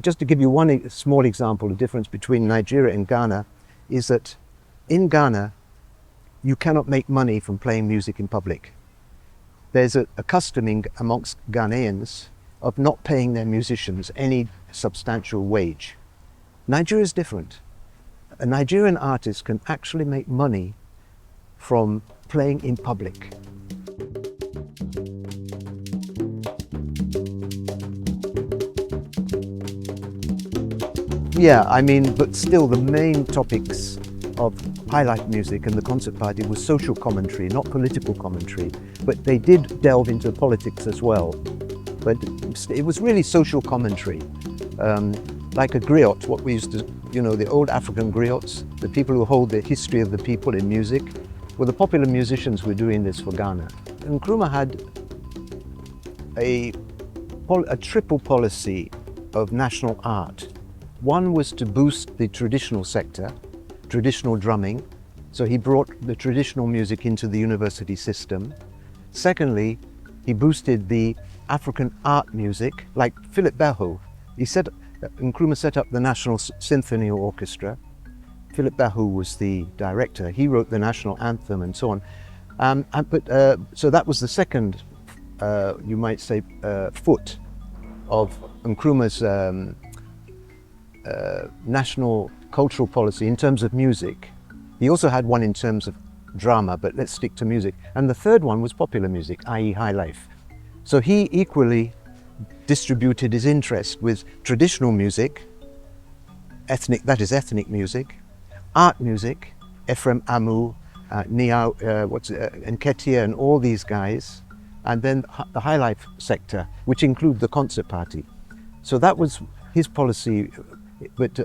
just to give you one small example, the difference between Nigeria and Ghana is that in Ghana, you cannot make money from playing music in public. There's a custom amongst Ghanaians of not paying their musicians any substantial wage. Nigeria is different. A Nigerian artist can actually make money from playing in public. Yeah, I mean, but still the main topics of Highlife music and the concert party was social commentary, not political commentary, but they did delve into politics as well. But it was really social commentary, like a griot, what we used to, the old African griots, the people who hold the history of the people in music. Well, the popular musicians were doing this for Ghana. Nkrumah had a triple policy of national art. One was to boost the traditional sector, traditional drumming, so he brought the traditional music into the university system. Secondly, he boosted the African art music, like Philip Beho. Nkrumah set up the National Symphony Orchestra. Philip Beho was the director. He wrote the national anthem and so on. So that was the second, you might say, foot of Nkrumah's national cultural policy in terms of music. He also had one in terms of drama, but let's stick to music. And the third one was popular music, i.e. Highlife. So he equally distributed his interest with traditional music, ethnic music, art music, Ephraim Amu, Niao, Nketia and all these guys, and then the Highlife sector, which include the concert party. So that was his policy. But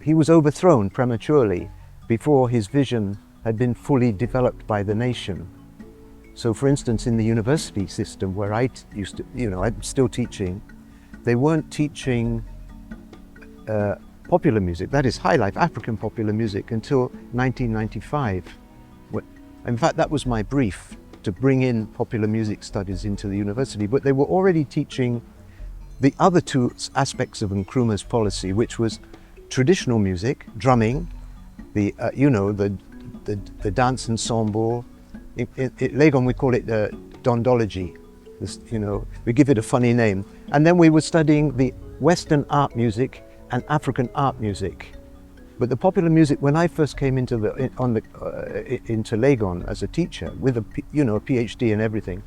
he was overthrown prematurely before his vision had been fully developed by the nation. So, for instance, in the university system where I used to, I'm still teaching, they weren't teaching popular music, that is Highlife, African popular music, until 1995. In fact, that was my brief, to bring in popular music studies into the university, but they were already teaching the other two aspects of Nkrumah's policy, which was traditional music, drumming, the dance ensemble. In Legon we call it dondology. We give it a funny name. And then we were studying the Western art music and African art music. But the popular music, when I first came into Legon as a teacher with a PhD and everything,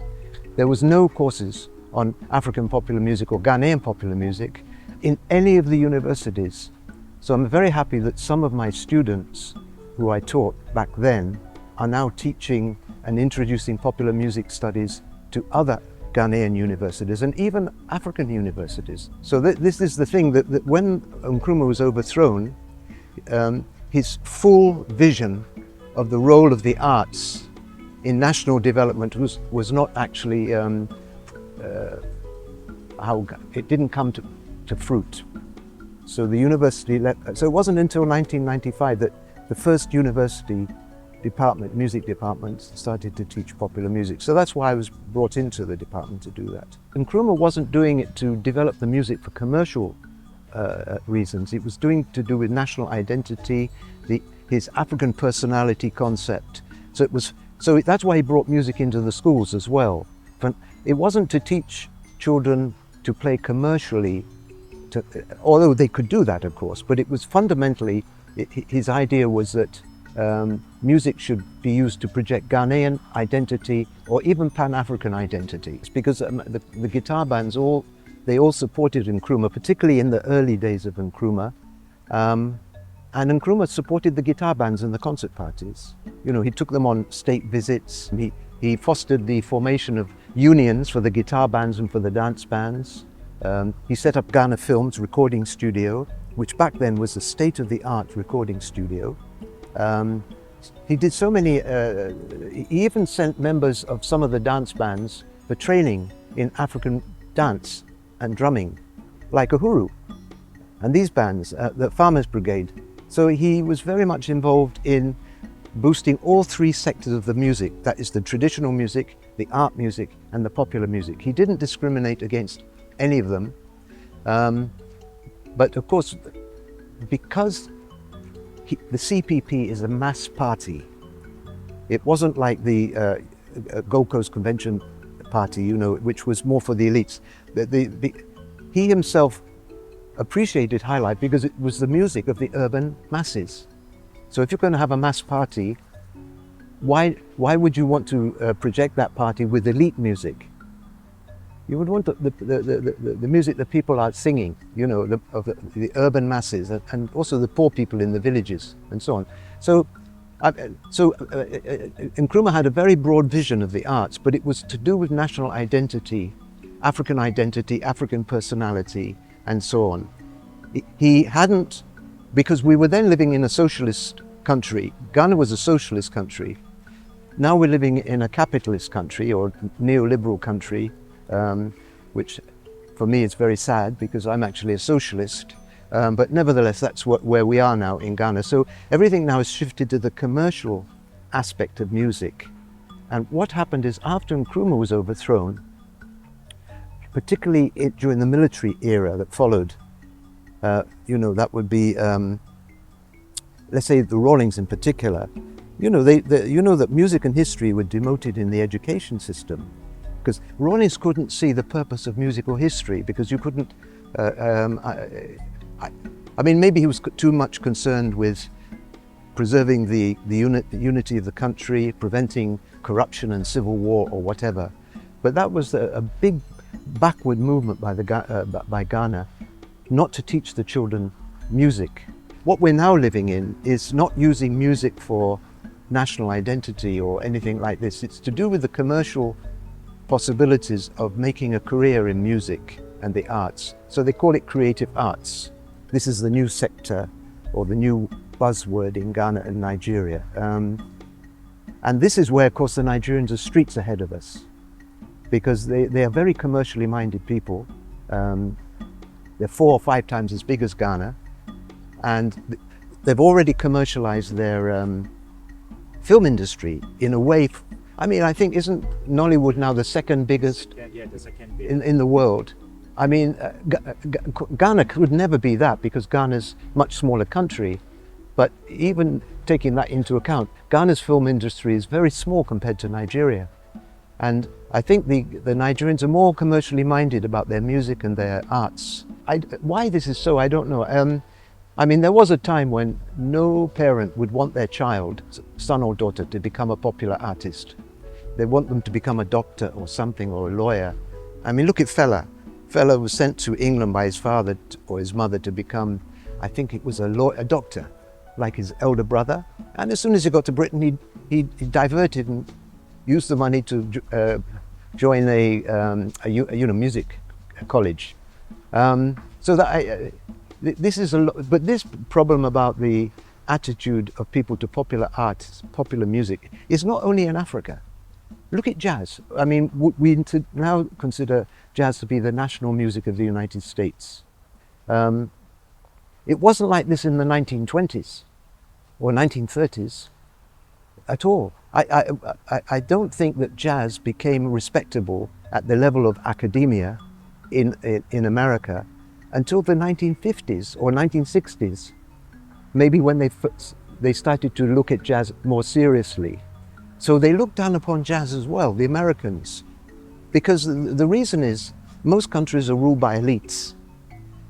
there was no courses on African popular music or Ghanaian popular music in any of the universities. So I'm very happy that some of my students who I taught back then are now teaching and introducing popular music studies to other Ghanaian universities and even African universities. So this is the thing, that when Nkrumah was overthrown, his full vision of the role of the arts in national development was not actually it didn't come to fruit. So the university so it wasn't until 1995 that the first university department, music department, started to teach popular music. So that's why I was brought into the department to do that. Nkrumah wasn't doing it to develop the music for commercial reasons. It was to do with national identity, his African personality concept. So that's why he brought music into the schools as well. It wasn't to teach children to play commercially, although they could do that, of course, but it was fundamentally, his idea was that music should be used to project Ghanaian identity or even Pan-African identity. It's because the guitar bands, they all supported Nkrumah, particularly in the early days of Nkrumah. And Nkrumah supported the guitar bands and the concert parties. He took them on state visits. He fostered the formation of unions for the guitar bands and for the dance bands. He set up Ghana Films recording studio, which back then was a state-of-the-art recording studio. He did so many, he even sent members of some of the dance bands for training in African dance and drumming, like Uhuru. And these bands, the Farmers Brigade. So he was very much involved in boosting all three sectors of the music, that is the traditional music, the art music, and the popular music. He didn't discriminate against any of them. But of course, because the CPP is a mass party, it wasn't like the Gold Coast Convention party, you know, which was more for the elites. He himself appreciated Highlife because it was the music of the urban masses. So if you're going to have a mass party, why would you want to project that party with elite music? You would want the music that people are singing, you know, of the urban masses, and also the poor people in the villages and so on. So Nkrumah had a very broad vision of the arts, but it was to do with national identity, African personality, and so on. He hadn't, because we were then living in a socialist country. Ghana was a socialist country. Now we're living in a capitalist country or neoliberal country, which for me is very sad because I'm actually a socialist. But nevertheless, that's where we are now in Ghana. So everything now has shifted to the commercial aspect of music. And what happened is after Nkrumah was overthrown, particularly during the military era that followed, you know, that would be, let's say the Rawlings in particular, you know, you know that music and history were demoted in the education system because Rawlings couldn't see the purpose of musical history because you couldn't, I mean, maybe he was too much concerned with preserving the unity of the country, preventing corruption and civil war or whatever. But that was a big backward movement by Ghana, not to teach the children music. What we're now living in is not using music for national identity or anything like this. It's to do with the commercial possibilities of making a career in music and the arts. So they call it creative arts. This is the new sector or the new buzzword in Ghana and Nigeria. And this is where, of course, the Nigerians are streets ahead of us because they are very commercially minded people. They're 4 or 5 times as big as Ghana, and they've already commercialized their film industry in a way. I mean, I think, isn't Nollywood now the second biggest in the world? I mean, Ghana could never be that because Ghana's a much smaller country. But even taking that into account, Ghana's film industry is very small compared to Nigeria. And I think the Nigerians are more commercially minded about their music and their arts. Why this is so, I don't know. I mean, there was a time when no parent would want their child, son or daughter, to become a popular artist. They want them to become a doctor or something, or a lawyer. I mean, look at Fela. Fela was sent to England by his father or his mother to become, I think it was a doctor, like his elder brother. And as soon as he got to Britain, he diverted and used the money to join a music college. So that this is but this problem about the attitude of people to popular art, popular music, is not only in Africa. Look at jazz. I mean, we now consider jazz to be the national music of the United States. It wasn't like this in the 1920s or 1930s at all. I don't think that jazz became respectable at the level of academia in America until the 1950s or 1960s, maybe when they started to look at jazz more seriously. So they looked down upon jazz as well, the Americans, because the reason is most countries are ruled by elites,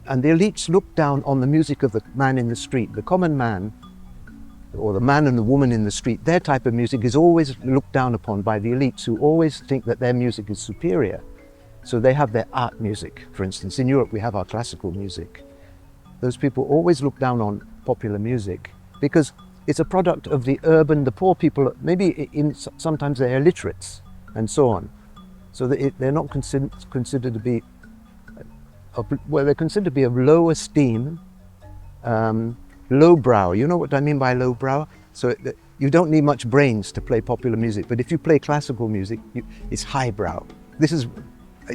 and the elites look down on the music of the man in the street, the common man, or the man and the woman in the street. Their type of music is always looked down upon by the elites, who always think that their music is superior. So they have their art music, for instance. In Europe, we have our classical music. Those people always look down on popular music because it's a product of the urban, the poor people, maybe sometimes they're illiterates and so on. So they're not considered to be, well, they're considered to be of low esteem, lowbrow. You know what I mean by lowbrow? So you don't need much brains to play popular music, but if you play classical music, it's highbrow. This is,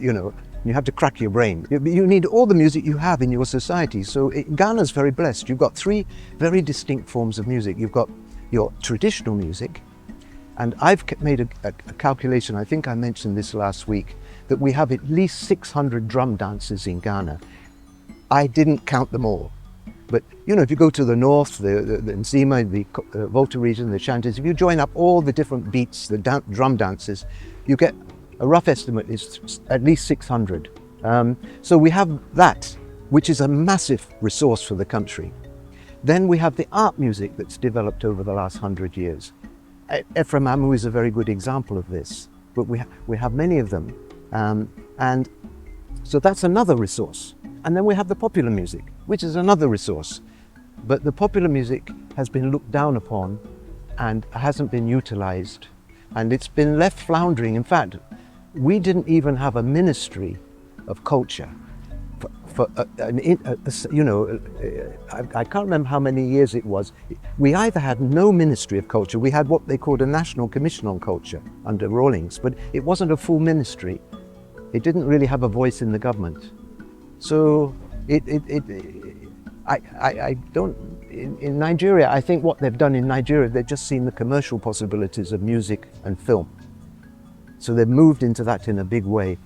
you know, you have to crack your brain. You need all the music you have in your society. So Ghana's very blessed. You've got 3 very distinct forms of music. You've got your traditional music, and I've made a calculation, I think I mentioned this last week, that we have at least 600 drum dances in Ghana. I didn't count them all. But, you know, if you go to the north, the Nzima, the Volta region, the Shanties, if you join up all the different beats, the drum dances, you get a rough estimate is at least 600. So we have that, which is a massive resource for the country. Then we have the art music that's developed over the last 100 years. Ephraim Amu is a very good example of this, but we have many of them. And so that's another resource. And then we have the popular music, which is another resource. But the popular music has been looked down upon and hasn't been utilized. And it's been left floundering. In fact, we didn't even have a ministry of culture. I can't remember how many years it was. We either had no ministry of culture, we had what they called a National Commission on Culture under Rawlings, but it wasn't a full ministry. It didn't really have a voice in the government. So in Nigeria, I think what they've done in Nigeria, they've just seen the commercial possibilities of music and film. So they've moved into that in a big way.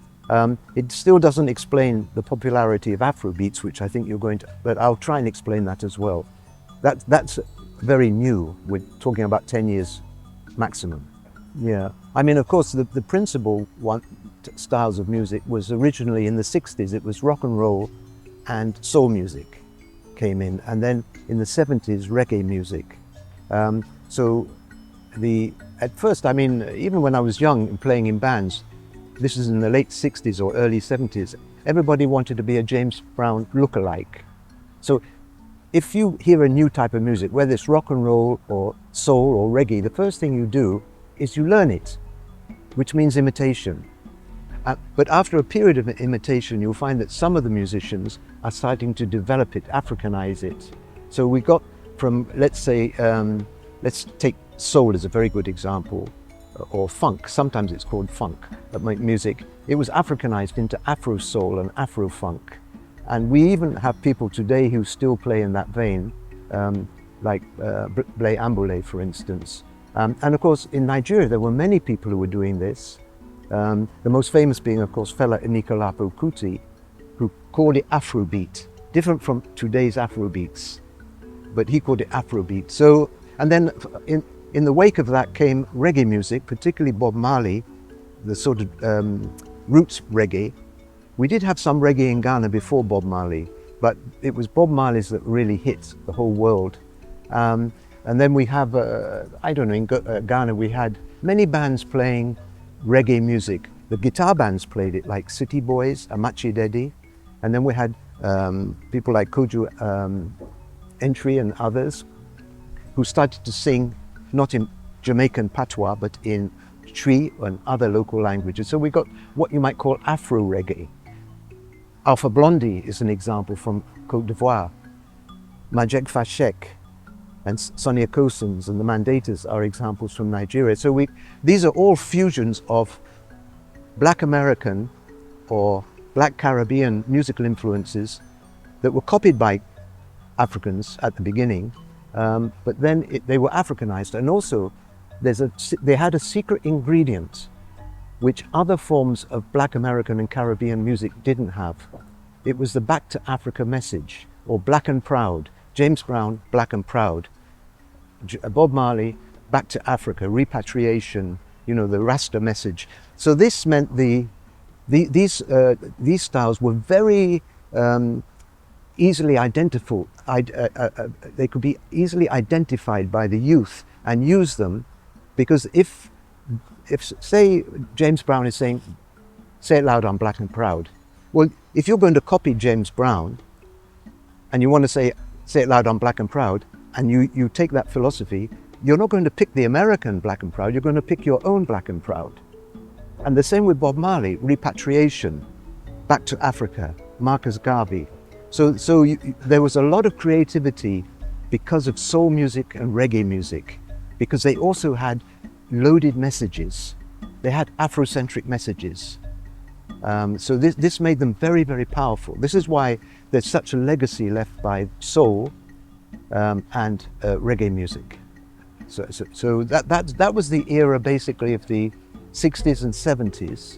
It still doesn't explain the popularity of Afrobeats, which I think you're going to, but I'll try and explain that as well. That's very new. We're talking about 10 years maximum. Yeah. I mean, of course, the principal styles of music was originally in the 60s, it was rock and roll and soul music came in. And then in the 70s, reggae music. At first, I mean, even when I was young and playing in bands, this is in the late 60s or early 70s, everybody wanted to be a James Brown lookalike. So if you hear a new type of music, whether it's rock and roll or soul or reggae, the first thing you do is you learn it, which means imitation. But after a period of imitation, you'll find that some of the musicians are starting to develop it, Africanize it. So we got from, let's say, let's take soul as a very good example, or funk. Sometimes it's called funk, music. It was Africanized into Afro soul and Afro funk. And we even have people today who still play in that vein, like Blay Ambole, for instance. And of course, in Nigeria, there were many people who were doing this. The most famous being, of course, Fela Anikulapo Kuti, who called it Afrobeat, different from today's Afrobeats, but he called it Afrobeat. So, and then in the wake of that came reggae music, particularly Bob Marley, the sort of roots reggae. We did have some reggae in Ghana before Bob Marley, but it was Bob Marley's that really hit the whole world. And then we have, I don't know, in Ghana we had many bands playing reggae music. The guitar bands played it, like City Boys, Amachi Dedi, and then we had people like Koju Entry and others who started to sing not in Jamaican patois, but in Twi and other local languages. So we got what you might call Afro reggae. Alpha Blondy is an example from Côte d'Ivoire. Majek Fashek and Sonia Kosins and the Mandatas are examples from Nigeria. So these are all fusions of Black American or Black Caribbean musical influences that were copied by Africans at the beginning, but then they were Africanized. And also they had a secret ingredient which other forms of Black American and Caribbean music didn't have. It was the Back to Africa message, or Black and Proud. James Brown, Black and Proud. Bob Marley, Back to Africa, repatriation, you know, the Rasta message. So this meant these styles were very easily identifiable. They could be easily identified by the youth and use them, because if say James Brown is saying, say it loud, I'm black and proud. Well, if you're going to copy James Brown and you want to say it loud, I'm black and proud, and you take that philosophy, you're not going to pick the American black and proud, you're going to pick your own black and proud. And the same with Bob Marley, repatriation, back to Africa, Marcus Garvey. So there was a lot of creativity because of soul music and reggae music, because they also had loaded messages. They had Afrocentric messages. So this made them very, very powerful. This is why there's such a legacy left by soul and reggae music. So that was the era basically of the 60s and 70s.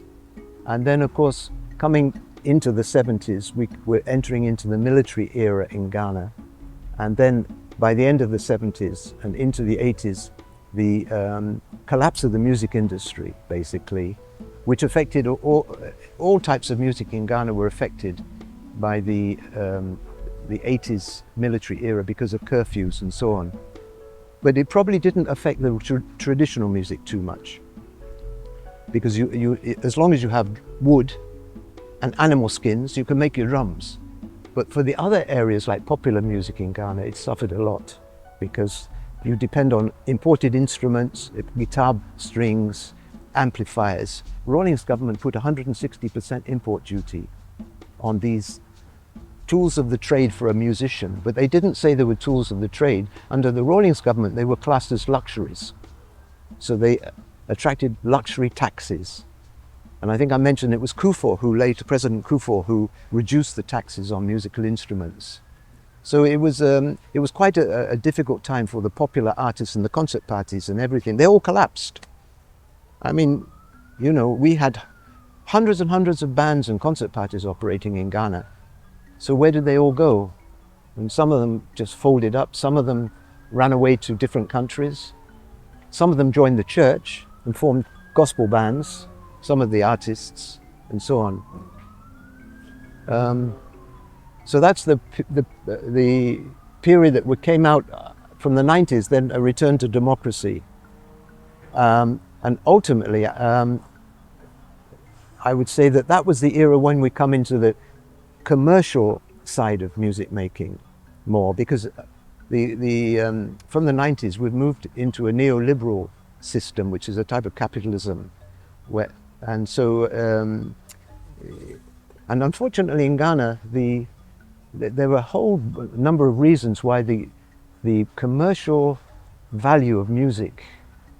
And then of course, coming into the 70s, we were entering into the military era in Ghana. And then by the end of the 70s and into the 80s, the collapse of the music industry, basically, which affected all types of music in Ghana were affected by the 80s military era because of curfews and so on. But it probably didn't affect the traditional music too much, because as long as you have wood and animal skins, you can make your drums. But for the other areas like popular music in Ghana, it suffered a lot because you depend on imported instruments, guitar strings, amplifiers. Rawlings government put 160% import duty on these tools of the trade for a musician, but they didn't say they were tools of the trade. Under the Rawlings government, they were classed as luxuries. So they attracted luxury taxes. And I think I mentioned it was President Kufuor, who reduced the taxes on musical instruments. So it was quite a difficult time for the popular artists and the concert parties and everything. They all collapsed. I mean, you know, we had hundreds and hundreds of bands and concert parties operating in Ghana. So where did they all go? And some of them just folded up. Some of them ran away to different countries. Some of them joined the church and formed gospel bands, some of the artists, and so on. So that's the period that came out from the 90s, then a return to democracy. And ultimately, I would say that was the era when we come into the commercial side of music making more, because from the 90s we've moved into a neoliberal system, which is a type of capitalism, and unfortunately in Ghana there were a whole number of reasons why the commercial value of music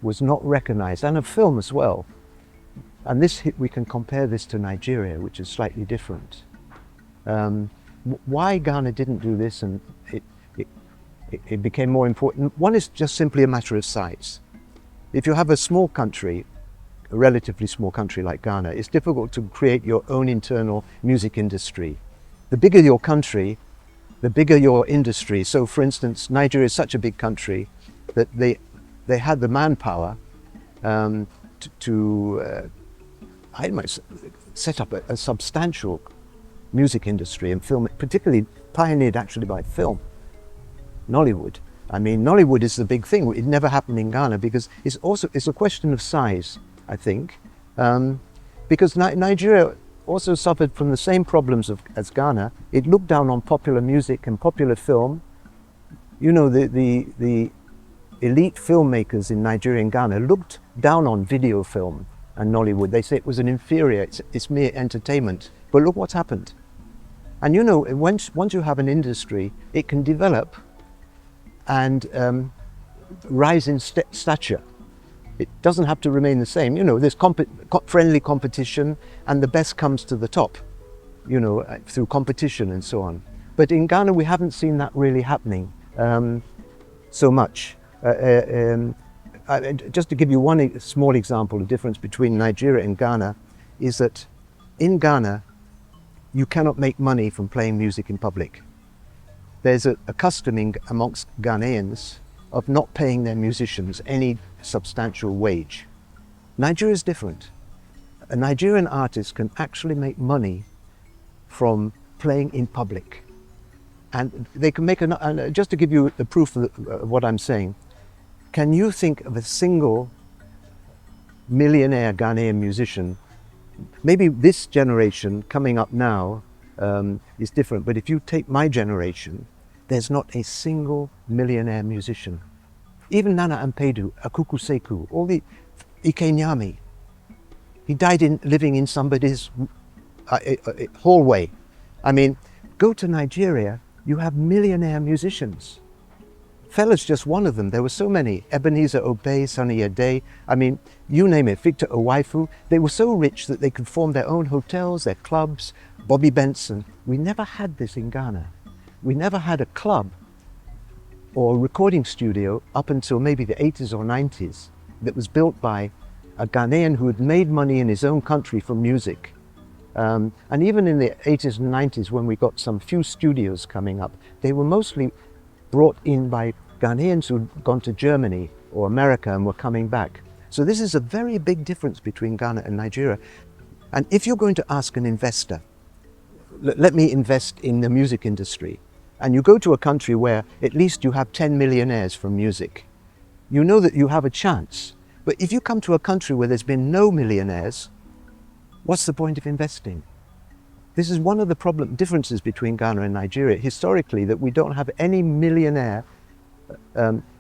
was not recognized, and of film as well. And we can compare this to Nigeria, which is slightly different. Why Ghana didn't do this and it became more important. One is just simply a matter of size. If you have a small country, a relatively small country like Ghana, it's difficult to create your own internal music industry. The bigger your country, the bigger your industry. So for instance, Nigeria is such a big country that they had the manpower to set up a substantial music industry and film, particularly pioneered actually by film, Nollywood. I mean, Nollywood is the big thing. It never happened in Ghana because it's a question of size, I think, because Nigeria also suffered from the same problems as Ghana. It looked down on popular music and popular film. You know, the elite filmmakers in Nigeria and Ghana looked down on video film and Nollywood. They say it was an inferior, it's mere entertainment. But look what's happened. And you know, once you have an industry, it can develop and rise in stature. It doesn't have to remain the same. You know, there's friendly competition, and the best comes to the top, you know, through competition and so on. But in Ghana, we haven't seen that really happening so much. Just to give you one small example, the difference between Nigeria and Ghana is that in Ghana, you cannot make money from playing music in public. There's a custom amongst Ghanaians of not paying their musicians any substantial wage. Nigeria is different. A Nigerian artist can actually make money from playing in public. And they can make just to give you the proof of what I'm saying, can you think of a single millionaire Ghanaian musician? Maybe this generation coming up now is different, but if you take my generation, there's not a single millionaire musician. Even Nana Ampedu, Akuku Seku, all the Ike Nyami, he died living in somebody's hallway. I mean, go to Nigeria, you have millionaire musicians. Fella's just one of them. There were so many. Ebenezer Obey, Sunny Ade. I mean, you name it. Victor Owaifu. They were so rich that they could form their own hotels, their clubs. Bobby Benson. We never had this in Ghana. We never had a club or recording studio up until maybe the 80s or 90s that was built by a Ghanaian who had made money in his own country from music And even in the 80s and 90s, when we got some few studios coming up, they were mostly brought in by Ghanaians who'd gone to Germany or America and were coming back. So this is a very big difference between Ghana and Nigeria. And if you're going to ask an investor, let me invest in the music industry, and you go to a country where at least you have 10 millionaires from music, you know that you have a chance. But if you come to a country where there's been no millionaires, what's the point of investing? This is one of the differences between Ghana and Nigeria historically, that we don't have any millionaire.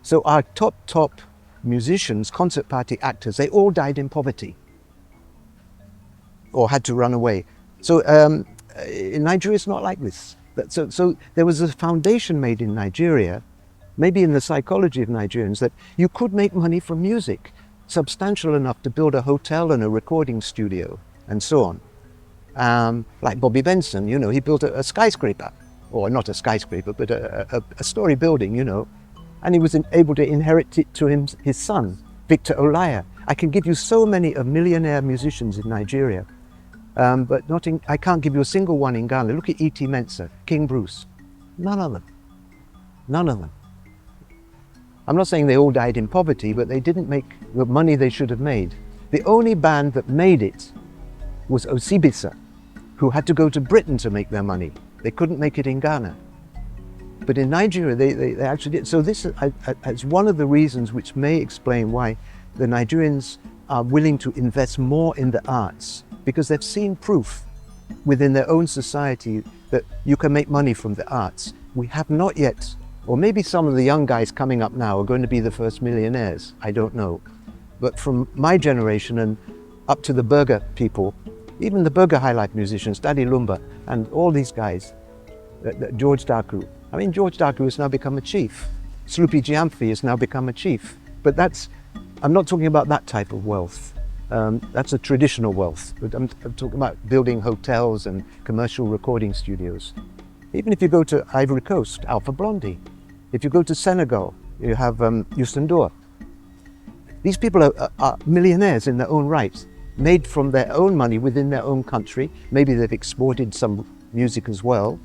So our top musicians, concert party actors, they all died in poverty or had to run away. So in Nigeria, it's not like this. So there was a foundation made in Nigeria, maybe in the psychology of Nigerians, that you could make money from music, substantial enough to build a hotel and a recording studio and so on. Like Bobby Benson, you know, he built a skyscraper, or not a skyscraper, but a story building, you know, and he was able to inherit it to his son, Victor Olaya. I can give you so many millionaire musicians in Nigeria, but I can't give you a single one in Ghana. Look at E.T. Mensah, King Bruce, none of them, none of them. I'm not saying they all died in poverty, but they didn't make the money they should have made. The only band that made it was Osibisa, who had to go to Britain to make their money. They couldn't make it in Ghana. But in Nigeria, they actually did. So this is one of the reasons which may explain why the Nigerians are willing to invest more in the arts, because they've seen proof within their own society that you can make money from the arts. We have not yet, or maybe some of the young guys coming up now are going to be the first millionaires, I don't know. But from my generation and up to the Burger people, even the Burger Highlife musicians, Daddy Lumba, and all these guys, George Daku. I mean, George Daku has now become a chief. Sloopy Gyamfi has now become a chief. But I'm not talking about that type of wealth. That's a traditional wealth. But I'm talking about building hotels and commercial recording studios. Even if you go to Ivory Coast, Alpha Blondy. If you go to Senegal, you have Youssou N'Dour. These people are millionaires in their own right, made from their own money within their own country. Maybe they've exported some music as well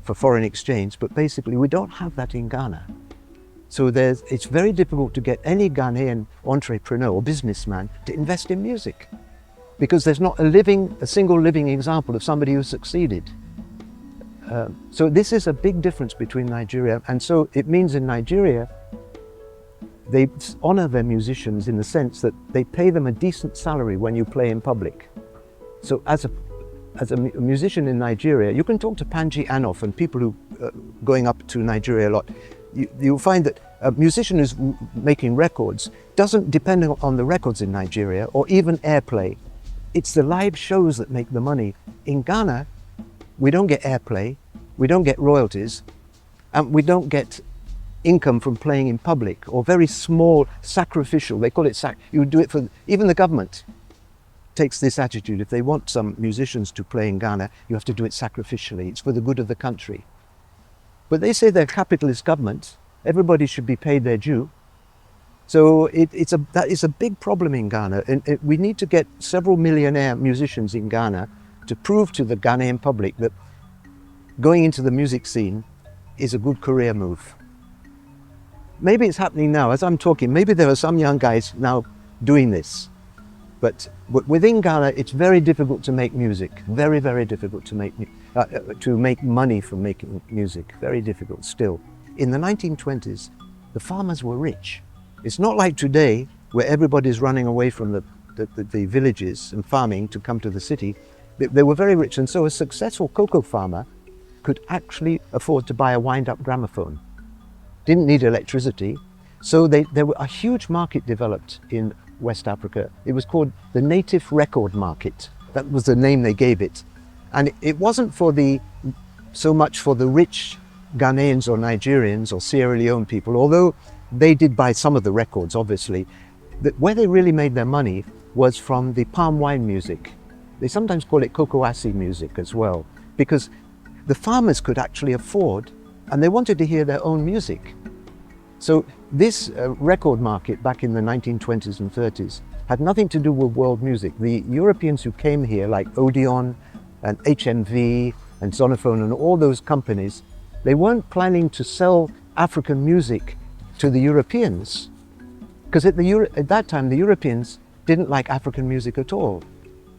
for foreign exchange, but basically we don't have that in Ghana. So it's very difficult to get any Ghanaian entrepreneur or businessman to invest in music, because there's not a single living example of somebody who succeeded. So this is a big difference between Nigeria, and so it means in Nigeria they honor their musicians in the sense that they pay them a decent salary when you play in public. So as a musician in Nigeria, you can talk to Panji Anoff and people who are going up to Nigeria a lot. You'll find that a musician who's making records doesn't depend on the records in Nigeria or even airplay. It's the live shows that make the money. In Ghana, we don't get airplay, we don't get royalties, and we don't get income from playing in public, or very small sacrificial, they call it you do it for, even the government takes this attitude. If they want some musicians to play in Ghana, you have to do it sacrificially. It's for the good of the country. But they say they're capitalist government. Everybody should be paid their due. So that is a big problem in Ghana. And we need to get several millionaire musicians in Ghana to prove to the Ghanaian public that going into the music scene is a good career move. Maybe it's happening now. As I'm talking, maybe there are some young guys now doing this. But within Ghana, it's very difficult to make music. Very, very difficult to make money from making music. Very difficult still. In the 1920s, the farmers were rich. It's not like today, where everybody's running away from the villages and farming to come to the city. They were very rich, and so a successful cocoa farmer could actually afford to buy a wind-up gramophone. Didn't need electricity. So there were a huge market developed in West Africa. It was called the Native Record Market. That was the name they gave it. And it wasn't so much for the rich Ghanaians or Nigerians or Sierra Leone people, although they did buy some of the records, obviously. Where they really made their money was from the palm wine music. They sometimes call it cocoassi music as well, because the farmers could actually afford, and they wanted to hear their own music. So this record market back in the 1920s and 30s had nothing to do with world music. The Europeans who came here, like Odeon and HMV and Zonophone and all those companies, they weren't planning to sell African music to the Europeans, because at that time the Europeans didn't like African music at all.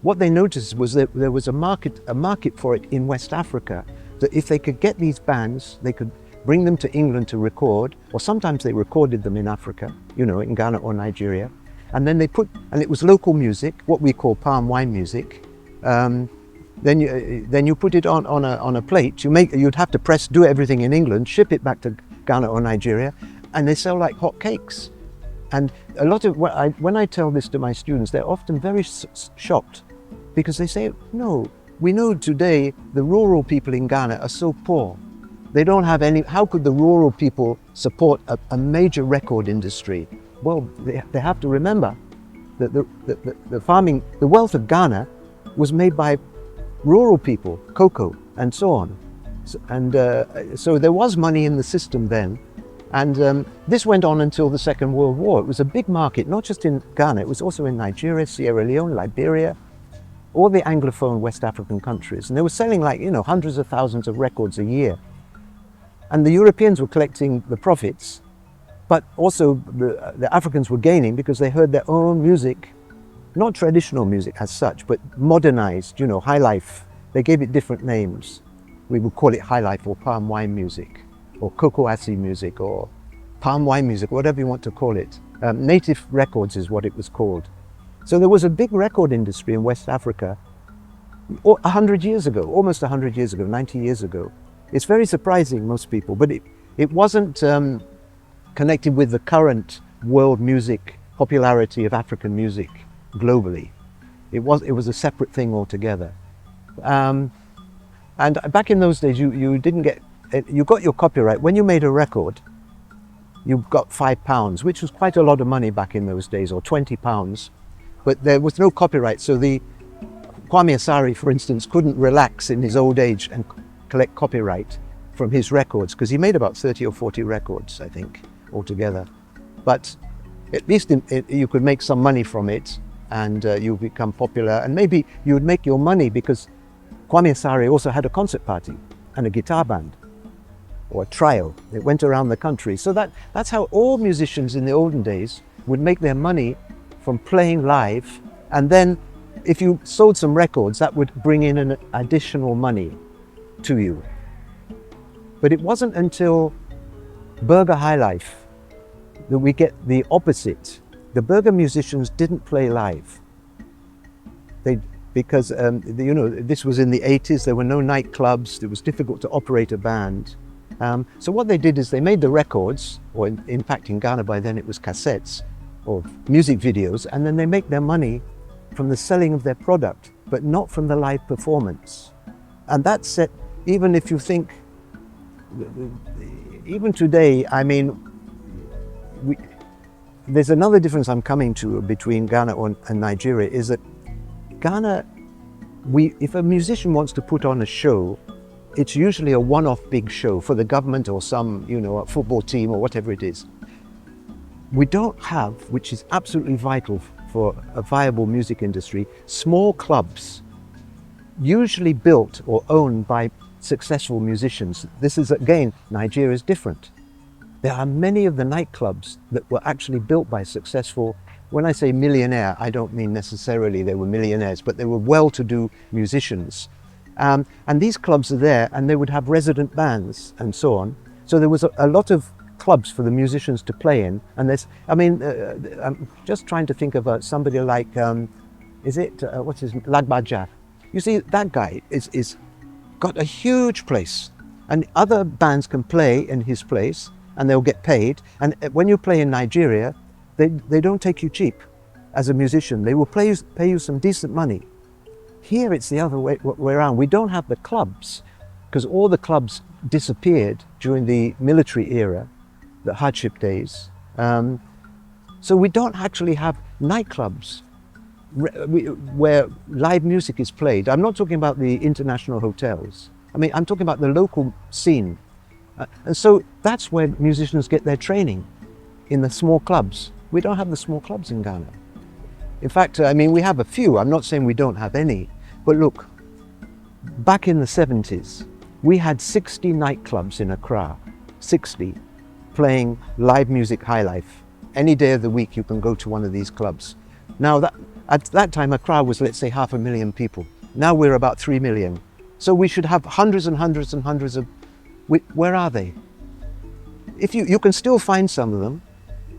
What they noticed was that there was a market for it in West Africa, that if they could get these bands, they could bring them to England to record, or sometimes they recorded them in Africa, you know, in Ghana or Nigeria, and then and it was local music, what we call palm wine music. Then you put it on a plate. You'd have to do everything in England, ship it back to Ghana or Nigeria, and they sell like hot cakes. And a lot of when I tell this to my students, they're often very shocked, because they say, no, we know today the rural people in Ghana are so poor. They don't have any. How could the rural people support a major record industry? Well, they have to remember that the wealth of Ghana was made by rural people, cocoa and so on. So there was money in the system then. And this went on until the Second World War. It was a big market, not just in Ghana, it was also in Nigeria, Sierra Leone, Liberia, all the Anglophone West African countries. And they were selling like, you know, hundreds of thousands of records a year. And the Europeans were collecting the profits, but also the Africans were gaining because they heard their own music, not traditional music as such, but modernized, you know, Highlife. They gave it different names. We would call it Highlife or palm wine music, or cocoa-assy music, or palm wine music, whatever you want to call it. Native records is what it was called. So there was a big record industry in West Africa 100 years ago, almost 100 years ago, 90 years ago. It's very surprising, most people, but it wasn't connected with the current world music popularity of African music globally. It was a separate thing altogether. And back in those days, you got your copyright. When you made a record, you got £5, which was quite a lot of money back in those days, or £20. But there was no copyright, so Kwame Asari, for instance, couldn't relax in his old age and collect copyright from his records, because he made about 30 or 40 records, I think, altogether. But at least you could make some money from it, and you become popular, and maybe you would make your money because Kwame Asari also had a concert party and a guitar band, or a trio. It went around the country. So that's how all musicians in the olden days would make their money, from playing live. And then if you sold some records, that would bring in an additional money to you. But it wasn't until Burger Highlife that we get the opposite. The Burger musicians didn't play live. Because you know, this was in the 80s, there were no nightclubs, it was difficult to operate a band. So what they did is they made the records, or in fact in Ghana by then it was cassettes, or music videos, and then they make their money from the selling of their product, but not from the live performance. And that's set, even if you think, even today, I mean, there's another difference I'm coming to between Ghana and Nigeria, is that Ghana, if a musician wants to put on a show, it's usually a one-off big show for the government or some, you know, a football team or whatever it is. We don't have, which is absolutely vital for a viable music industry, small clubs, usually built or owned by successful musicians. This is, again, Nigeria is different. There are many of the nightclubs that were actually built by successful, when I say millionaire, I don't mean necessarily they were millionaires, but they were well-to-do musicians. And these clubs are there, and they would have resident bands and so on. So there was a lot of clubs for the musicians to play in. And there's, I mean, I'm just trying to think about somebody like, what's his, Lagbaja. You see, that guy is got a huge place, and other bands can play in his place, and they'll get paid. And when you play in Nigeria, they don't take you cheap as a musician. They will pay you some decent money. Here it's the other way around. We don't have the clubs, because all the clubs disappeared during the military era, the hardship days. So we don't actually have nightclubs where live music is played. I'm not talking about the international hotels. I mean, I'm talking about the local scene. And so that's where musicians get their training, in the small clubs. We don't have the small clubs in Ghana. In fact, I mean, we have a few. I'm not saying we don't have any. But look, back in the 70s, we had 60 nightclubs in Accra, 60, playing live music Highlife. Any day of the week you can go to one of these clubs. Now, at that time, Accra was, let's say, 500,000 people. Now we're about 3 million. So we should have hundreds and hundreds and hundreds of... Where are they? If you can still find some of them.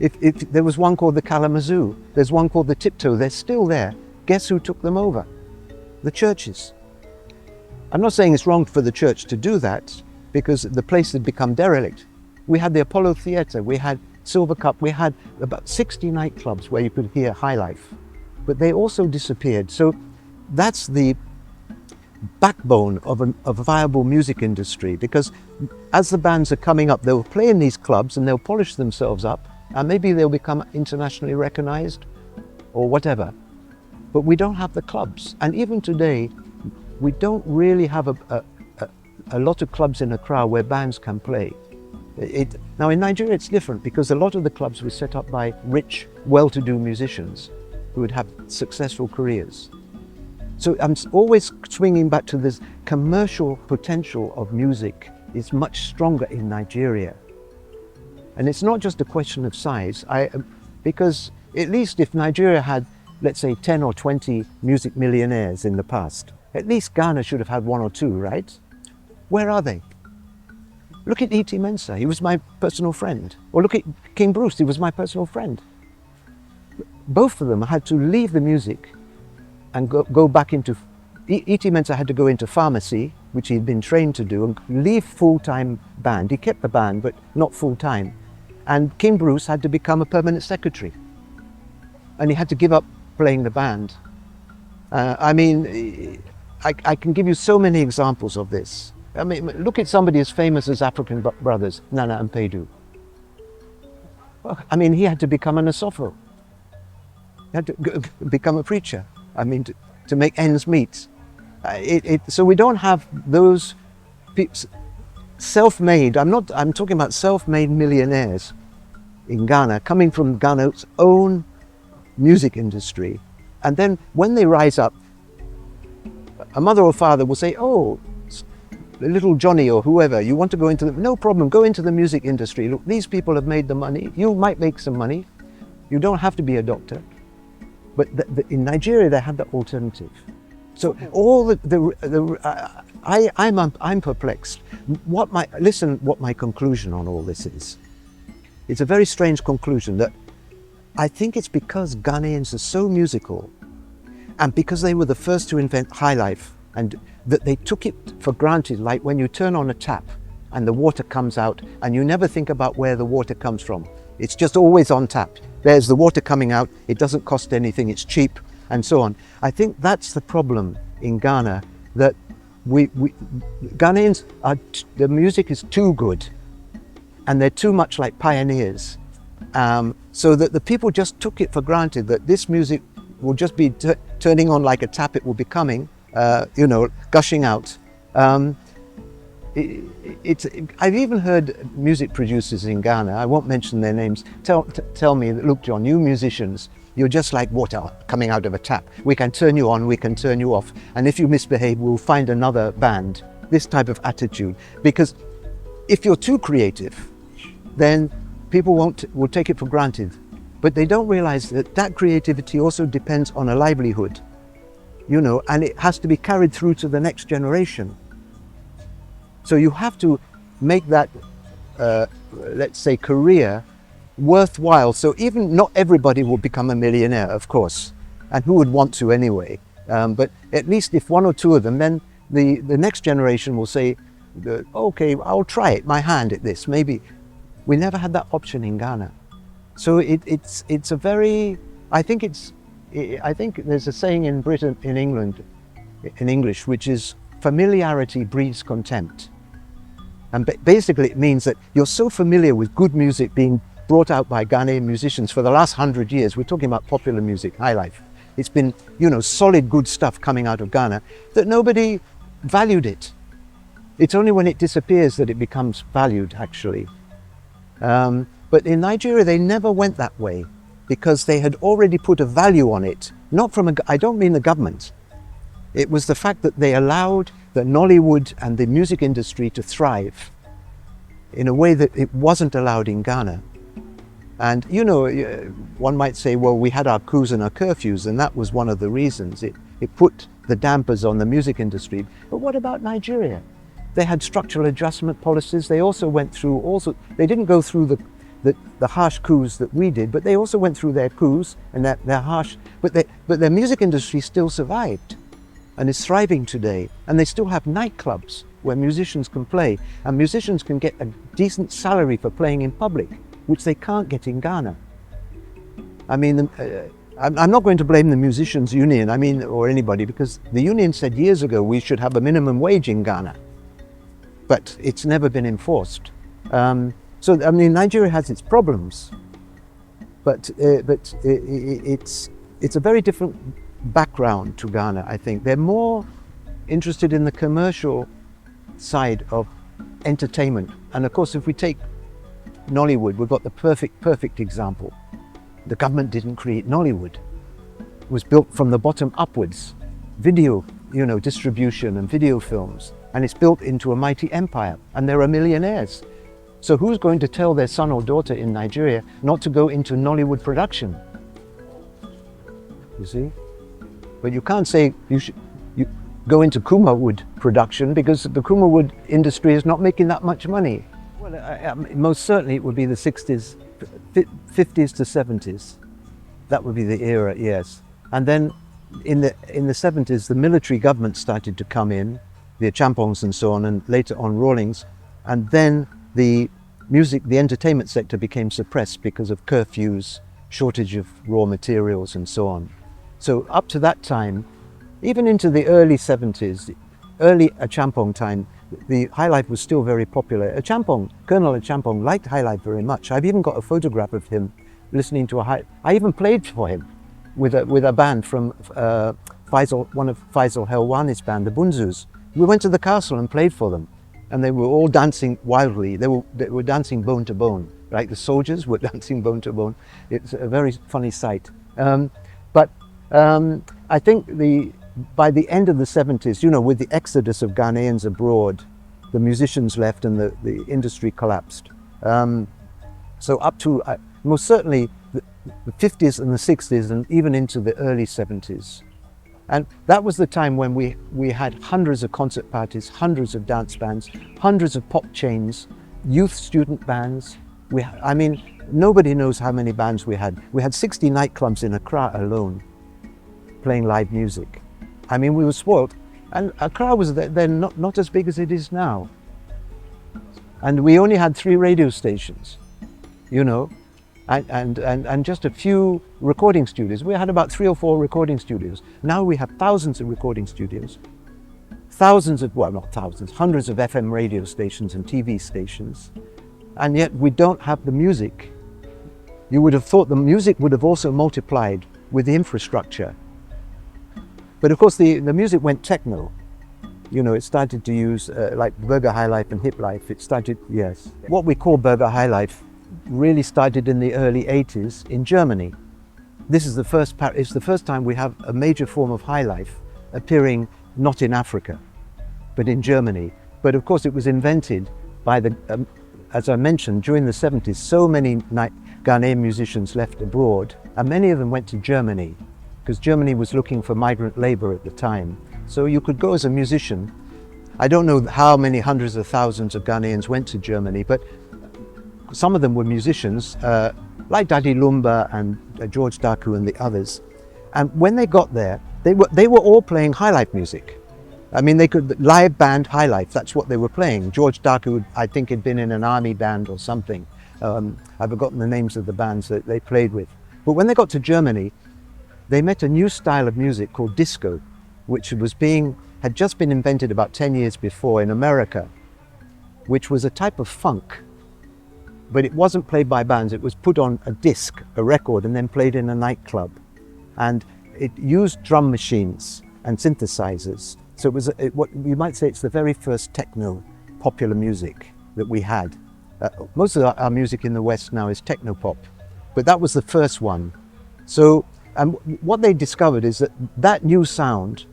If there was one called the Kalamazoo, there's one called the Tiptoe, they're still there. Guess who took them over? The churches. I'm not saying it's wrong for the church to do that, because the place had become derelict. We had the Apollo Theatre, we had Silver Cup, we had about 60 nightclubs where you could hear Highlife, but they also disappeared. So that's the backbone of a viable music industry, because as the bands are coming up, they'll play in these clubs and they'll polish themselves up, and maybe they'll become internationally recognized or whatever. But we don't have the clubs. And even today, we don't really have a lot of clubs in Accra where bands can play. Now in Nigeria it's different, because a lot of the clubs were set up by rich, well-to-do musicians who would have successful careers. So I'm always swinging back to this commercial potential of music is much stronger in Nigeria. And it's not just a question of size, because at least if Nigeria had, let's say, 10 or 20 music millionaires in the past, at least Ghana should have had 1 or 2, right? Where are they? Look at E.T. Mensah, he was my personal friend. Or look at King Bruce, he was my personal friend. Both of them had to leave the music and go back into... E.T. Mensah had to go into pharmacy, which he'd been trained to do, and leave full-time band. He kept the band, but not full-time. And King Bruce had to become a permanent secretary. And he had to give up playing the band. I mean, I can give you so many examples of this. I mean, look at somebody as famous as African brothers, Nana and Paidu. I mean, he had to become an Asofo. He had to become a preacher. I mean, to make ends meet. So we don't have those self-made, I'm talking about self-made millionaires in Ghana, coming from Ghana's own music industry. And then when they rise up, a mother or father will say, oh, little Johnny or whoever, you want to go into no problem, go into the music industry. Look, these people have made the money. You might make some money. You don't have to be a doctor. But in Nigeria, they had the alternative. So all I'm perplexed. What my conclusion on all this is. It's a very strange conclusion that I think it's because Ghanaians are so musical, and because they were the first to invent Highlife, and that they took it for granted, like when you turn on a tap and the water comes out and you never think about where the water comes from. It's just always on tap. There's the water coming out, it doesn't cost anything, it's cheap, and so on. I think that's the problem in Ghana, that Ghanaians, the music is too good, and they're too much like pioneers. So that the people just took it for granted that this music will just be turning on like a tap, it will be coming, gushing out. I've even heard music producers in Ghana, I won't mention their names, tell me that, look John, you musicians, you're just like water coming out of a tap. We can turn you on, we can turn you off, and if you misbehave, we'll find another band. This type of attitude. Because if you're too creative, then people will take it for granted. But they don't realize that that creativity also depends on a livelihood, and it has to be carried through to the next generation. So you have to make that, let's say, career worthwhile. So even not everybody will become a millionaire, of course, and who would want to anyway. But at least if 1 or 2 of them, then the next generation will say, okay, I'll try it, my hand at this, maybe. We never had that option in Ghana. So it's a very, I think there's a saying in Britain, in England, in English, which is familiarity breeds contempt. And basically it means that you're so familiar with good music being brought out by Ghanaian musicians for the last 100 years. We're talking about popular music, Highlife. It's been, solid good stuff coming out of Ghana, that nobody valued it. It's only when it disappears that it becomes valued, actually. But in Nigeria, they never went that way, because they had already put a value on it not from I don't mean the government. It was the fact that they allowed the Nollywood and the music industry to thrive in a way that it wasn't allowed in Ghana. And you know, one might say, well, we had our coups and our curfews, and that was one of the reasons. It put the dampers on the music industry. But what about Nigeria? They had structural adjustment policies. They also went through they didn't go through the harsh coups that we did, but they also went through their coups and their harsh, but their music industry still survived and is thriving today. And they still have nightclubs where musicians can play, and musicians can get a decent salary for playing in public, which they can't get in Ghana. I mean, I'm not going to blame the musicians union, or anybody, because the union said years ago we should have a minimum wage in Ghana, but it's never been enforced. So, Nigeria has its problems, but it's a very different background to Ghana, I think. They're more interested in the commercial side of entertainment. And of course, if we take Nollywood, we've got the perfect example. The government didn't create Nollywood. It was built from the bottom upwards. Video, distribution and video films. And it's built into a mighty empire. And there are millionaires. So who's going to tell their son or daughter in Nigeria not to go into Nollywood production? You see? But you can't say you go into Kuma wood production, because the Kuma wood industry is not making that much money. Well, most certainly it would be the 60s, 50s to 70s. That would be the era, yes. And then in the 70s, the military government started to come in, the Champongs and so on, and later on Rawlings. And then the entertainment sector became suppressed because of curfews, shortage of raw materials and so on. So up to that time, even into the early 70s, early Achampong time, the Highlife was still very popular. Colonel Achampong liked Highlife very much. I've even got a photograph of him listening to I even played for him with a band from one of Faisal Helwani's band, the Bunzus. We went to the castle and played for them, and they were all dancing wildly. They were dancing bone to bone, right? The soldiers were dancing bone to bone. It's a very funny sight. But I think by the end of the 70s, with the exodus of Ghanaians abroad, the musicians left and the industry collapsed. So up to most certainly the 50s and the 60s and even into the early 70s. And that was the time when we had hundreds of concert parties, hundreds of dance bands, hundreds of pop chains, youth student bands. Nobody knows how many bands we had. We had 60 nightclubs in Accra alone playing live music. We were spoiled. And Accra was then not as big as it is now. And we only had 3 radio stations, and just a few recording studios. We had about 3 or 4 recording studios. Now we have thousands of recording studios, hundreds of FM radio stations and TV stations. And yet we don't have the music. You would have thought the music would have also multiplied with the infrastructure. But of course the music went techno. It started to use like Burger Highlife and Hiplife. It started, yes. What we call Burger Highlife really started in the early 80s in Germany. It's the first time we have a major form of Highlife appearing not in Africa, but in Germany. But of course it was invented by as I mentioned, during the 70s, so many Ghanaian musicians left abroad, and many of them went to Germany, because Germany was looking for migrant labor at the time. So you could go as a musician. I don't know how many hundreds of thousands of Ghanaians went to Germany, but some of them were musicians, like Daddy Lumba and George Daku and the others. And when they got there, they were all playing Highlife music. They could live band Highlife, that's what they were playing. George Daku, I think, had been in an army band or something. I've forgotten the names of the bands that they played with. But when they got to Germany, they met a new style of music called disco, which had just been invented about 10 years before in America, which was a type of funk. But it wasn't played by bands, it was put on a disc, a record, and then played in a nightclub. And it used drum machines and synthesizers. So it was what you might say it's the very first techno popular music that we had. Most of our music in the West now is techno pop, but that was the first one. So And what they discovered is that that new sound,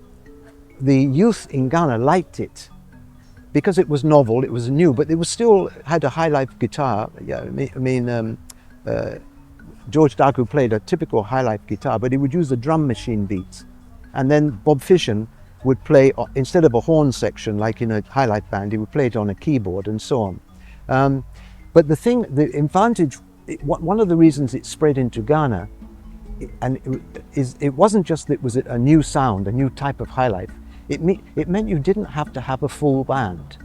the youth in Ghana liked it because it was novel, it was new, but it was still had a Highlife guitar. Yeah, George Daku played a typical Highlife guitar, but he would use the drum machine beats. And then Bob Fission would play, instead of a horn section like in a Highlife band, he would play it on a keyboard and so on. But the advantage, one of the reasons it spread into Ghana, it wasn't just that it was a new sound, a new type of Highlife. It meant you didn't have to have a full band.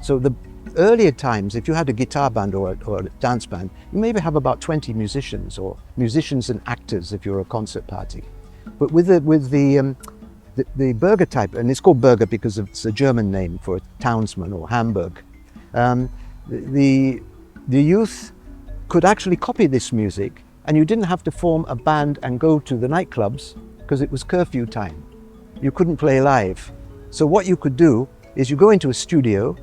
So the earlier times, if you had a guitar band or a dance band, you maybe have about 20 musicians, or musicians and actors if you're a concert party. But with the burger type, and it's called burger because it's a German name for a townsman or Hamburg, the youth could actually copy this music, and you didn't have to form a band and go to the nightclubs because it was curfew time. You couldn't play live. So what you could do is you go into a studio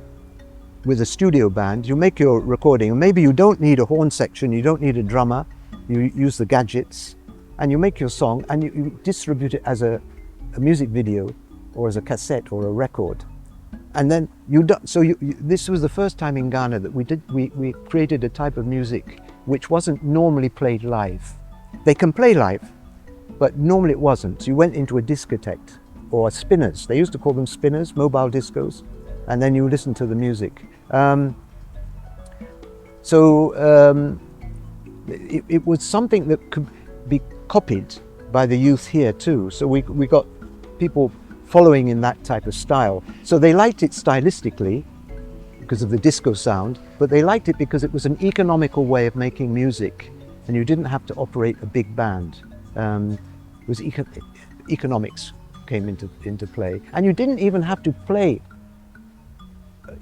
with a studio band, you make your recording, and maybe you don't need a horn section, you don't need a drummer, you use the gadgets, and you make your song, and you distribute it as a music video or as a cassette or a record. And then this was the first time in Ghana that we created a type of music which wasn't normally played live. They can play live, but normally it wasn't. So you went into a discotheque or spinners. They used to call them spinners, mobile discos, and then you listen to the music. It was something that could be copied by the youth here too. So we got people following in that type of style. So they liked it stylistically because of the disco sound, but they liked it because it was an economical way of making music, and you didn't have to operate a big band. It was economics came into play, and you didn't even have to play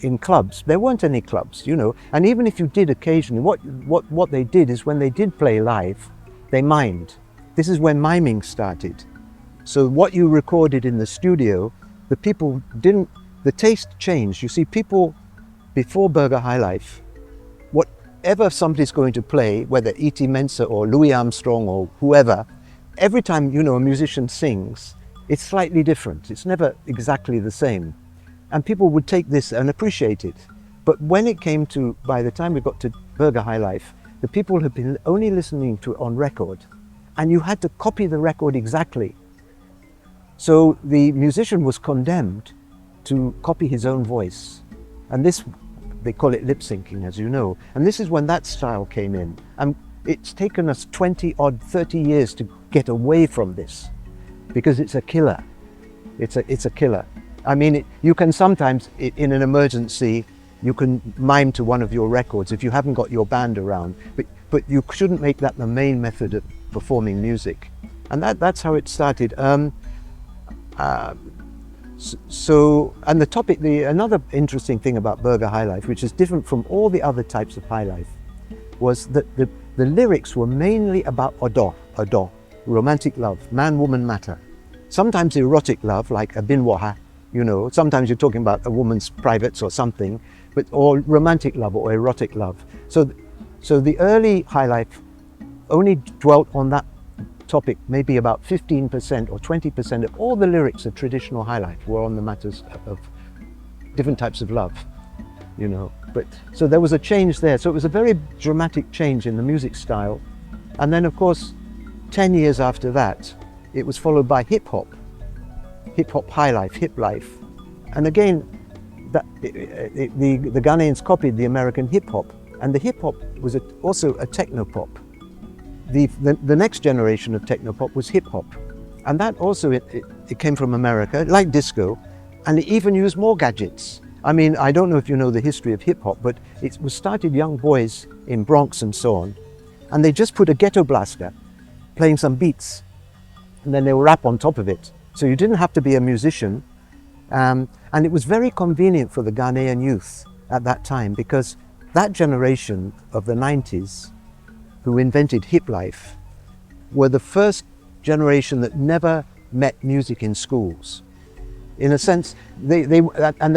in clubs. There weren't any clubs, you know, and even if you did occasionally, what they did is when they did play live, they mimed. This is when miming started. So what you recorded in the studio, the people didn't, the taste changed. You see, people before Burger Highlife, whatever somebody's going to play, whether E.T. Mensah or Louis Armstrong or whoever, every time, you know, a musician sings, it's slightly different. It's never exactly the same. And people would take this and appreciate it. But when it came to, by the time we got to Burger Highlife, the people had been only listening to it on record, and you had to copy the record exactly. So the musician was condemned to copy his own voice. And this, they call it lip syncing, as you know. And this is when that style came in. And it's taken us 30 years to get away from this, because it's a killer. It's a killer. I mean, you can sometimes, in an emergency, you can mime to one of your records if you haven't got your band around, but you shouldn't make that the main method of performing music. And that's how it started. And the topic, another interesting thing about Burger Highlife, which is different from all the other types of Highlife, was that the lyrics were mainly about odo, romantic love, man-woman matter. Sometimes erotic love, like abinwaha, you know, sometimes you're talking about a woman's privates or something, or romantic love or erotic love. So the early Highlife only dwelt on that topic. Maybe about 15% or 20% of all the lyrics of traditional Highlife were on the matters of different types of love, you know. But so there was a change there. So it was a very dramatic change in the music style. And then, of course, 10 years after that, it was followed by hip-hop Highlife, Hiplife. And again, the Ghanaians copied the American hip-hop, and the hip-hop was also a techno-pop. The next generation of techno-pop was hip-hop, and that also, it came from America, like disco, and it even used more gadgets. I mean, I don't know if you know the history of hip-hop, but it was started young boys in Bronx and so on, and they just put a ghetto blaster playing some beats, and then they would rap on top of it. So you didn't have to be a musician, and it was very convenient for the Ghanaian youth at that time, because that generation of the 90s who invented Hiplife were the first generation that never met music in schools. In a sense, they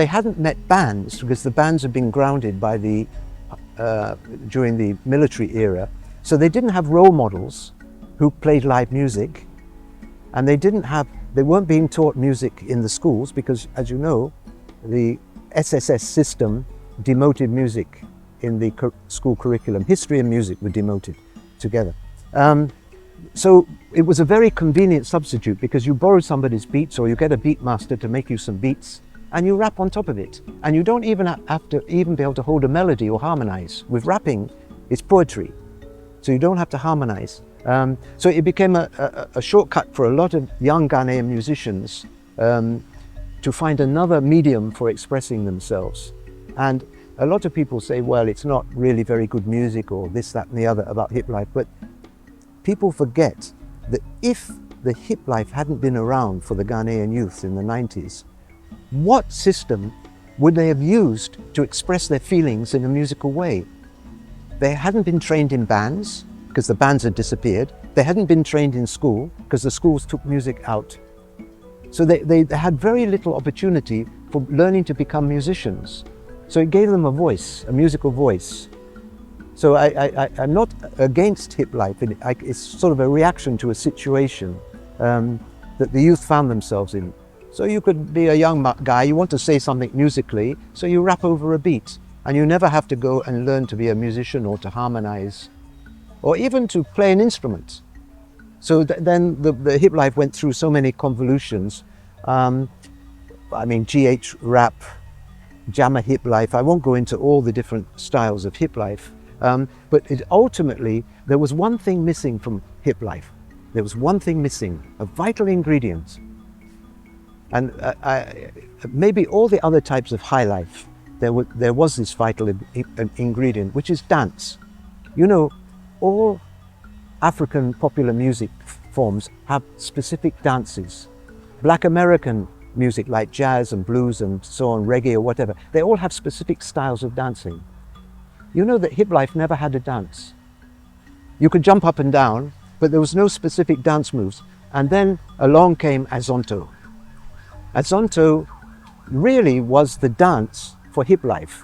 hadn't met bands, because the bands had been grounded by during the military era. So they didn't have role models who played live music, and they weren't being taught music in the schools because, as you know, the SSS system demoted music in the school curriculum. History and music were demoted together. So it was a very convenient substitute because you borrow somebody's beats or you get a beat master to make you some beats and you rap on top of it. And you don't even have to be able to hold a melody or harmonize. With rapping, it's poetry. So you don't have to harmonize. So it became a shortcut for a lot of young Ghanaian musicians to find another medium for expressing themselves. And a lot of people say, well, it's not really very good music or this, that and the other about Hiplife, but people forget that if the Hiplife hadn't been around for the Ghanaian youth in the 90s, what system would they have used to express their feelings in a musical way? They hadn't been trained in bands, because the bands had disappeared. They hadn't been trained in school, because the schools took music out. So they had very little opportunity for learning to become musicians. So it gave them a voice, a musical voice. So I'm not against Hiplife. It's sort of a reaction to a situation that the youth found themselves in. So you could be a young guy, you want to say something musically, so you rap over a beat. And you never have to go and learn to be a musician or to harmonize, or even to play an instrument. So then the Hiplife went through so many convolutions. I mean, GH rap, Jammer Hiplife. I won't go into all the different styles of Hiplife. But ultimately, there was one thing missing from Hiplife. There was one thing missing, a vital ingredient. And maybe all the other types of Highlife, there was this vital ingredient, which is dance. You know, all African popular music forms have specific dances. Black American music like jazz and blues and so on, reggae or whatever, they all have specific styles of dancing. You know that Hiplife never had a dance. You could jump up and down, but there was no specific dance moves. And then along came Azonto. Azonto really was the dance for Hiplife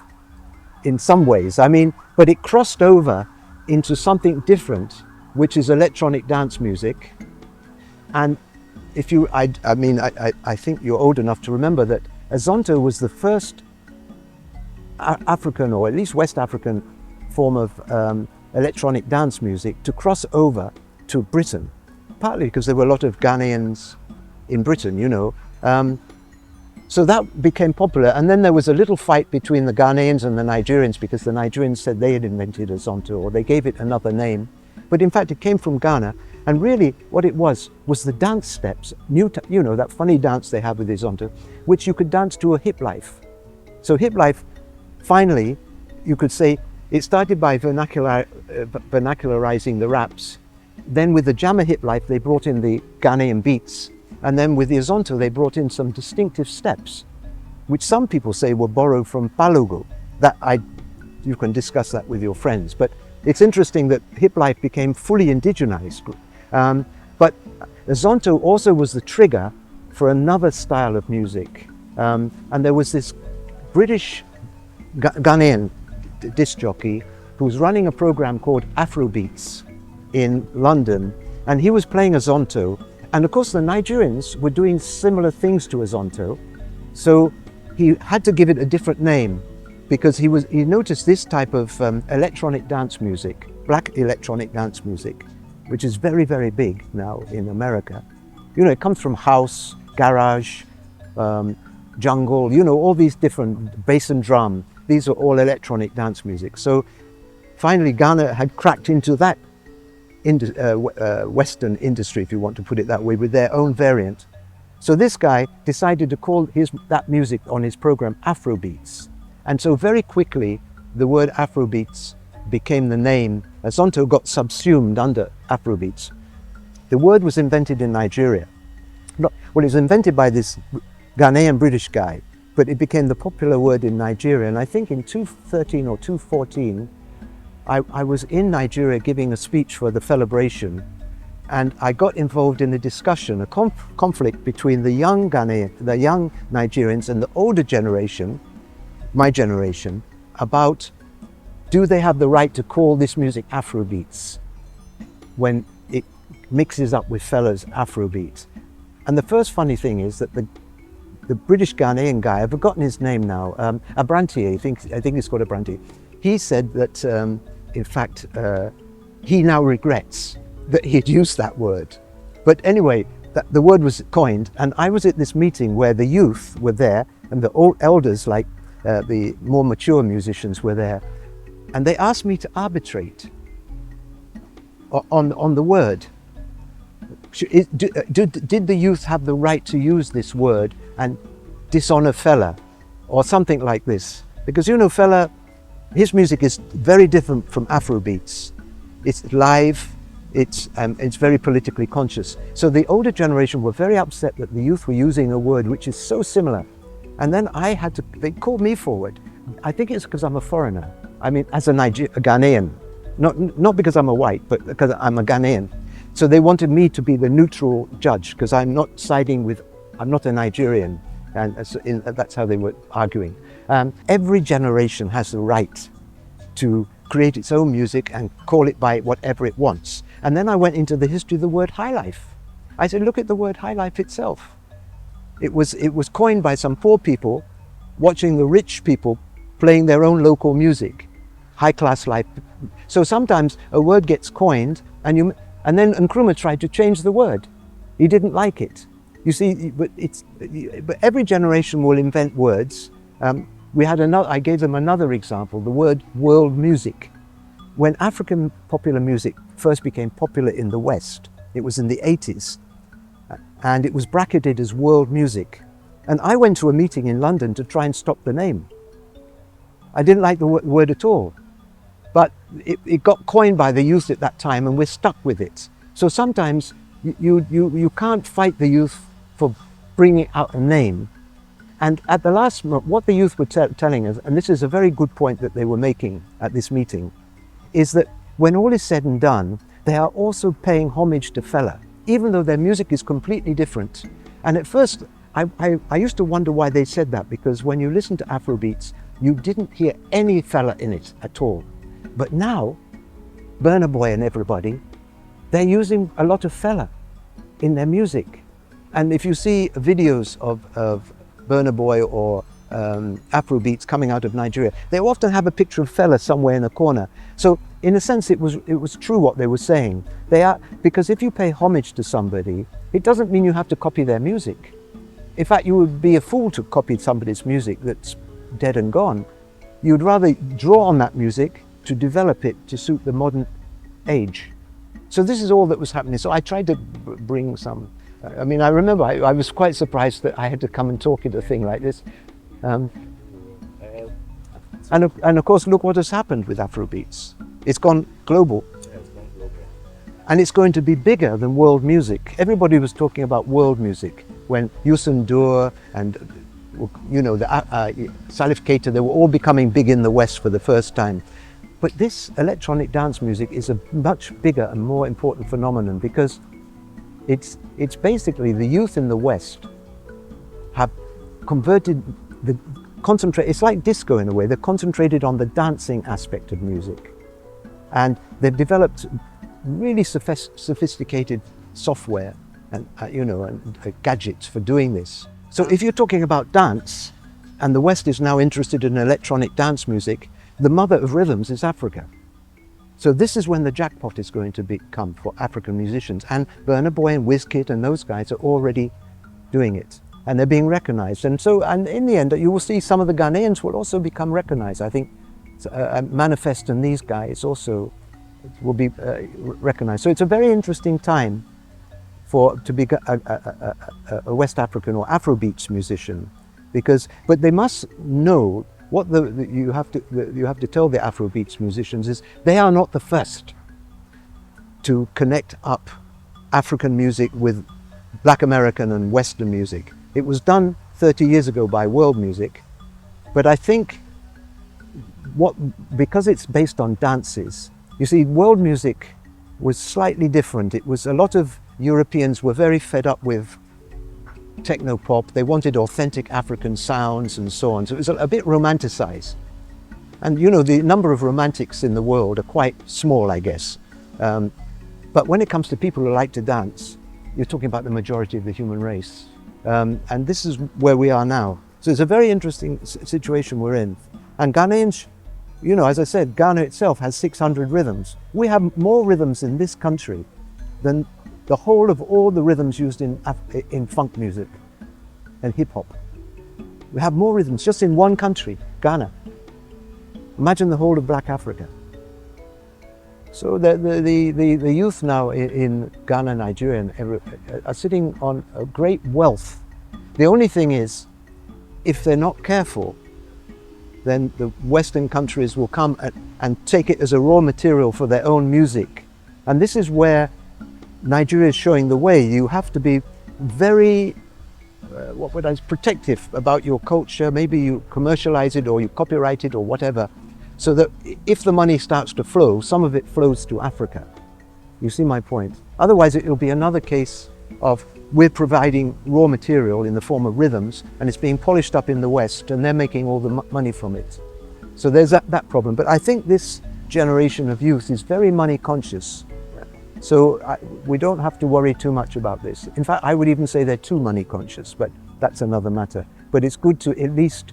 in some ways. I mean, but it crossed over into something different, which is electronic dance music. And if you, I think you're old enough to remember that Azonto was the first African, or at least West African, form of electronic dance music to cross over to Britain, partly because there were a lot of Ghanaians in Britain, you know. So that became popular, and then there was a little fight between the Ghanaians and the Nigerians because the Nigerians said they had invented Azonto, or they gave it another name. But in fact, it came from Ghana, and really what it was the dance steps, you know, that funny dance they have with Azonto, which you could dance to a Hiplife. So Hiplife, finally, you could say, it started by vernacularizing the raps. Then with the Jammer Hiplife, they brought in the Ghanaian beats. And then with the Azonto, they brought in some distinctive steps, which some people say were borrowed from Balogo. You can discuss that with your friends. But it's interesting that Hiplife became fully indigenized. But Azonto also was the trigger for another style of music. And there was this British Ghanaian disc jockey who was running a program called Afrobeats in London, and he was playing Azonto. And of course the Nigerians were doing similar things to Azonto, so he had to give it a different name because he noticed this type of electronic dance music, black electronic dance music, which is very, very big now in America. You know, it comes from house, garage, jungle, you know, all these different bass and drum. These are all electronic dance music. So finally Ghana had cracked into that Western industry, if you want to put it that way, with their own variant. So this guy decided to call that music on his program Afrobeats. And so very quickly the word Afrobeats became the name. Azonto got subsumed under Afrobeats. The word was invented in Nigeria. Well, it was invented by this Ghanaian British guy, but it became the popular word in Nigeria. And I think in 2013 or 2014, I was in Nigeria giving a speech for the celebration, and I got involved in a discussion, a conflict between the young Nigerians and the older generation, my generation, about do they have the right to call this music Afrobeats when mixes up with Fella's Afrobeats. And the first funny thing is that the British Ghanaian guy, I've forgotten his name now, Abrantier, I think it's called Abrantier. He said that, in fact, he now regrets that he'd used that word. But anyway, the word was coined, and I was at this meeting where the youth were there, and the old elders, like the more mature musicians, were there, and they asked me to arbitrate on the word. Did the youth have the right to use this word and dishonor Fella, or something like this? Because, you know, Fella, his music is very different from Afrobeats. It's live, it's very politically conscious. So the older generation were very upset that the youth were using a word which is so similar. And then they called me forward. I think it's because I'm a foreigner. I mean, as a Ghanaian, not because I'm a white, but because I'm a Ghanaian. So they wanted me to be the neutral judge, because I'm not a Nigerian. And that's how they were arguing. Every generation has the right to create its own music and call it by whatever it wants. And then I went into the history of the word Highlife. I said, look at the word Highlife itself. It was coined by some poor people watching the rich people playing their own local music, high-class life. So sometimes a word gets coined, and then Nkrumah tried to change the word. He didn't like it. You see, but every generation will invent words. I gave them another example, the word world music. When African popular music first became popular in the West, it was in the 80s, and it was bracketed as world music. And I went to a meeting in London to try and stop the name. I didn't like the word at all, but it got coined by the youth at that time, and we're stuck with it. So sometimes you can't fight the youth for bringing out a name. And at the last, what the youth were telling us, and this is a very good point that they were making at this meeting, is that when all is said and done, they are also paying homage to Fella, even though their music is completely different. And at first, I used to wonder why they said that, because when you listen to Afrobeats, you didn't hear any Fella in it at all. But now, Burna Boy and everybody, they're using a lot of Fella in their music. And if you see videos of Burna Boy or Afrobeats coming out of Nigeria, they often have a picture of Fella somewhere in a corner. So in a sense, it was true what they were saying. Because if you pay homage to somebody, it doesn't mean you have to copy their music. In fact, you would be a fool to copy somebody's music that's dead and gone. You'd rather draw on that music to develop it to suit the modern age. So this is all that was happening. So I tried to bring some. I mean, I remember I was quite surprised that I had to come and talk at a thing like this. And of course, look what has happened with Afrobeats. It's gone global. And it's going to be bigger than world music. Everybody was talking about world music when Youssou N'Dour and, you know, Salif Keita, they were all becoming big in the West for the first time. But this electronic dance music is a much bigger and more important phenomenon, because it's basically the youth in the West have converted it's like disco in a way. They're concentrated on the dancing aspect of music. And they've developed really sophisticated software and, and gadgets for doing this. So if you're talking about dance, and the West is now interested in electronic dance music, the mother of rhythms is Africa. So this is when the jackpot is going to become for African musicians. And Burna Boy and Wizkid and those guys are already doing it. And they're being recognized. And in the end, you will see some of the Ghanaians will also become recognized. I think Manifest and these guys also will be recognized. So it's a very interesting time to be a West African or Afrobeats musician, but they must know what you have to tell the Afrobeats musicians is they are not the first to connect up African music with Black American and Western music. It was done 30 years ago by world music, but I think because it's based on dances, you see, world music was slightly different. It was a lot of Europeans were very fed up with techno pop. They wanted authentic African sounds and so on. So it was a bit romanticized. And you know, the number of romantics in the world are quite small, I guess. But when it comes to people who like to dance, you're talking about the majority of the human race. And this is where we are now. So it's a very interesting situation we're in. And Ghanaians, you know, as I said, Ghana itself has 600 rhythms. We have more rhythms in this country than the whole of all the rhythms used in funk music and hip hop. We have more rhythms just in one country, Ghana. Imagine the whole of Black Africa. So the youth now in Ghana, Nigeria, are sitting on a great wealth. The only thing is, if they're not careful, then the Western countries will come and take it as a raw material for their own music. And this is where Nigeria is showing the way. You have to be very, protective about your culture. Maybe you commercialize it or you copyright it or whatever, so that if the money starts to flow, some of it flows to Africa. You see my point? Otherwise, it will be another case of we're providing raw material in the form of rhythms and it's being polished up in the West and they're making all the money from it. So there's that problem. But I think this generation of youth is very money conscious. So we don't have to worry too much about this. In fact, I would even say they're too money conscious, but that's another matter. But it's good to at least,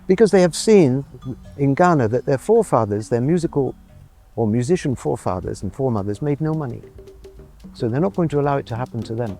because they have seen in Ghana that their forefathers, their musical or musician forefathers and foremothers made no money. So they're not going to allow it to happen to them.